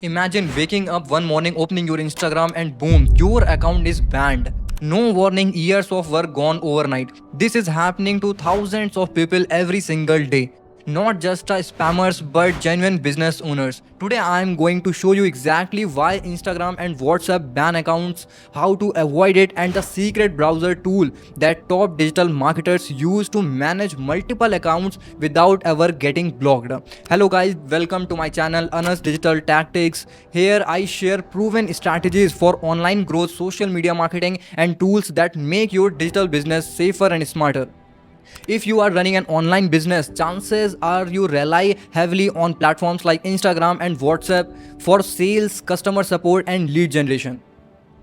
Imagine waking up one morning, opening your Instagram, and boom, your account is banned. No warning, years of work gone overnight. This is happening to thousands of people every single day. Not just spammers but genuine business owners. Today I am going to show you exactly why Instagram and WhatsApp ban accounts, how to avoid it, and the secret browser tool that top digital marketers use to manage multiple accounts without ever getting blocked. Hello guys, welcome to my channel Anas Digital Tactics. Here I share proven strategies for online growth, social media marketing, and tools that make your digital business safer and smarter. If you are running an online business, chances are you rely heavily on platforms like Instagram and WhatsApp for sales, customer support, and lead generation.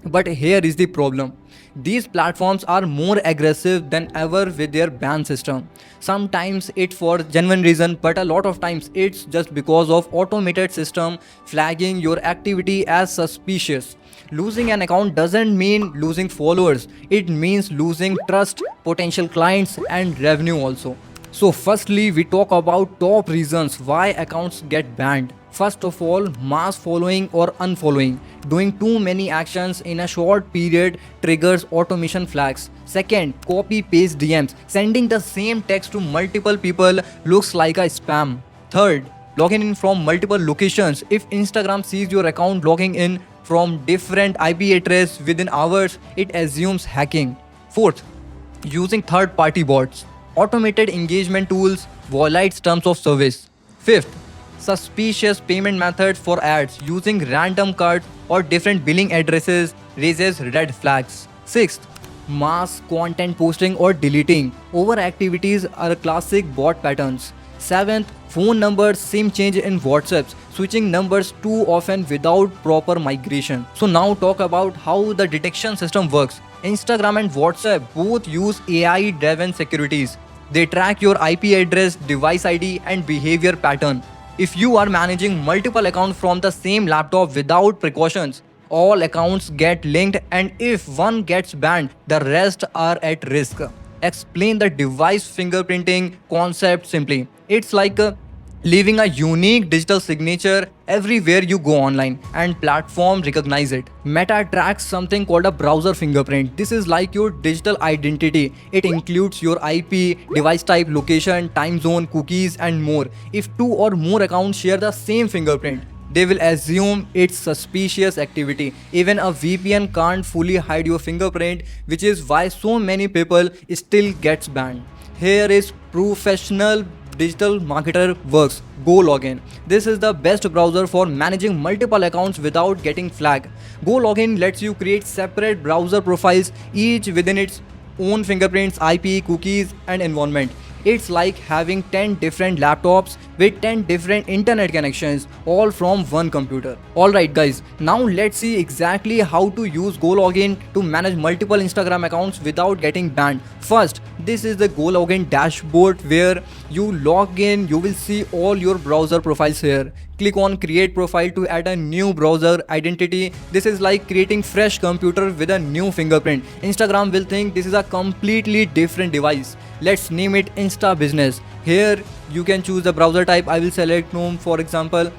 But here is the problem. These platforms are more aggressive than ever with their ban system. Sometimes it's for genuine reason, but a lot of times it's just because of automated system flagging your activity as suspicious. Losing an account doesn't mean losing followers. It means losing trust, potential clients, and revenue also. So firstly, we talk about top reasons why accounts get banned. First of all, mass following or unfollowing. Doing too many actions in a short period triggers automation flags. Second, copy paste DMs. Sending the same text to multiple people looks like a spam. Third, logging in from multiple locations. If Instagram sees your account logging in from different IP address within hours, it assumes hacking. Fourth, using third party bots. Automated engagement tools violates terms of service. Fifth, suspicious payment methods for ads using random cards or different billing addresses raises red flags. Sixth, mass content posting or deleting. Overactivities are classic bot patterns. Seventh, phone numbers SIM change in WhatsApp, switching numbers too often without proper migration. So now talk about how the detection system works. Instagram and WhatsApp both use AI driven securities. They track your IP address, device ID, and behavior pattern. If you are managing multiple accounts from the same laptop without precautions, all accounts get linked, and if one gets banned, the rest are at risk. Explain the device fingerprinting concept simply. It's like leaving a unique digital signature everywhere you go online, and platform recognize it. Meta tracks something called a browser fingerprint. This is like your digital identity. It includes your IP, device type, location, time zone, cookies, and more. If two or more accounts share the same fingerprint, they will assume it's suspicious activity. Even a VPN can't fully hide your fingerprint, which is why so many people still gets banned. Here is professional digital marketer works. Go Login. This is the best browser for managing multiple accounts without getting flagged. Go Login lets you create separate browser profiles, each within its own fingerprints, IP, cookies, and environment. It's like having 10 different laptops with 10 different internet connections, all from one computer. Alright guys, now let's see exactly how to use Go Login to manage multiple Instagram accounts without getting banned. First, this is the Go Login dashboard where you log in. You will see all your browser profiles here. Click on create profile to add a new browser identity. This is like creating fresh computer with a new fingerprint. Instagram will think this is a completely different device. Let's name it Insta Business. Here you can choose the browser type. I will select Chrome for example.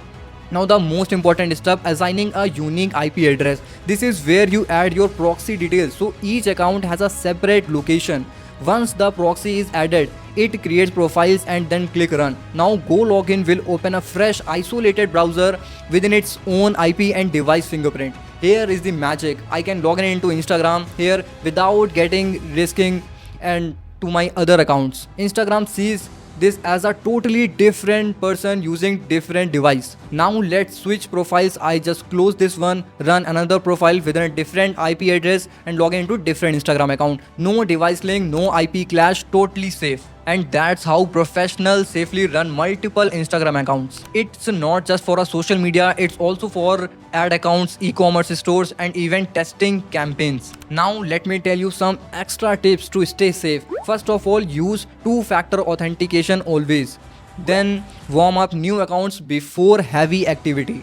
Now the most important step, assigning a unique IP address. This is where you add your proxy details, so each account has a separate location. Once the proxy is added, it creates profiles and then click run. Now Go Login will open a fresh isolated browser within its own IP and device fingerprint. Here is the magic. I can log in into Instagram here without risking and to my other accounts. Instagram sees this as a totally different person using different device. Now let's switch profiles. I just close this one, run another profile with a different IP address and log into different Instagram account. No device link, no IP clash, totally safe. And that's how professionals safely run multiple Instagram accounts. It's not just for a social media, it's also for ad accounts, e-commerce stores, and even testing campaigns. Now let me tell you some extra tips to stay safe. First of all, use two-factor authentication always. Then warm up new accounts before heavy activity.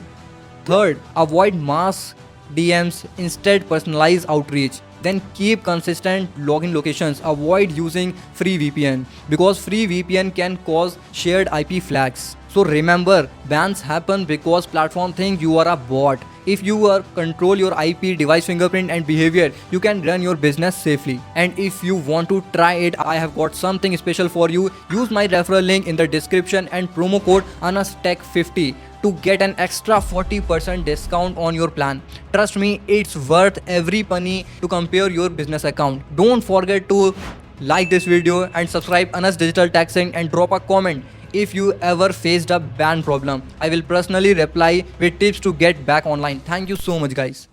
Third, avoid mass DMs, instead personalize outreach. then keep consistent login locations. Avoid using free VPN because free VPN can cause shared IP flags. So remember, bans happen because platform think you are a bot. If you control your IP, device fingerprint and behavior, you can run your business safely. And if you want to try it, I have got something special for you. Use my referral link in the description and promo code ANASTECH50 to get an extra 40% discount on your plan. Trust me, it's worth every penny to compare your business account. Don't forget to like this video and subscribe Anas Digital Taxing and drop a comment if you ever faced a ban problem. I will personally reply with tips to get back online. Thank you so much, guys.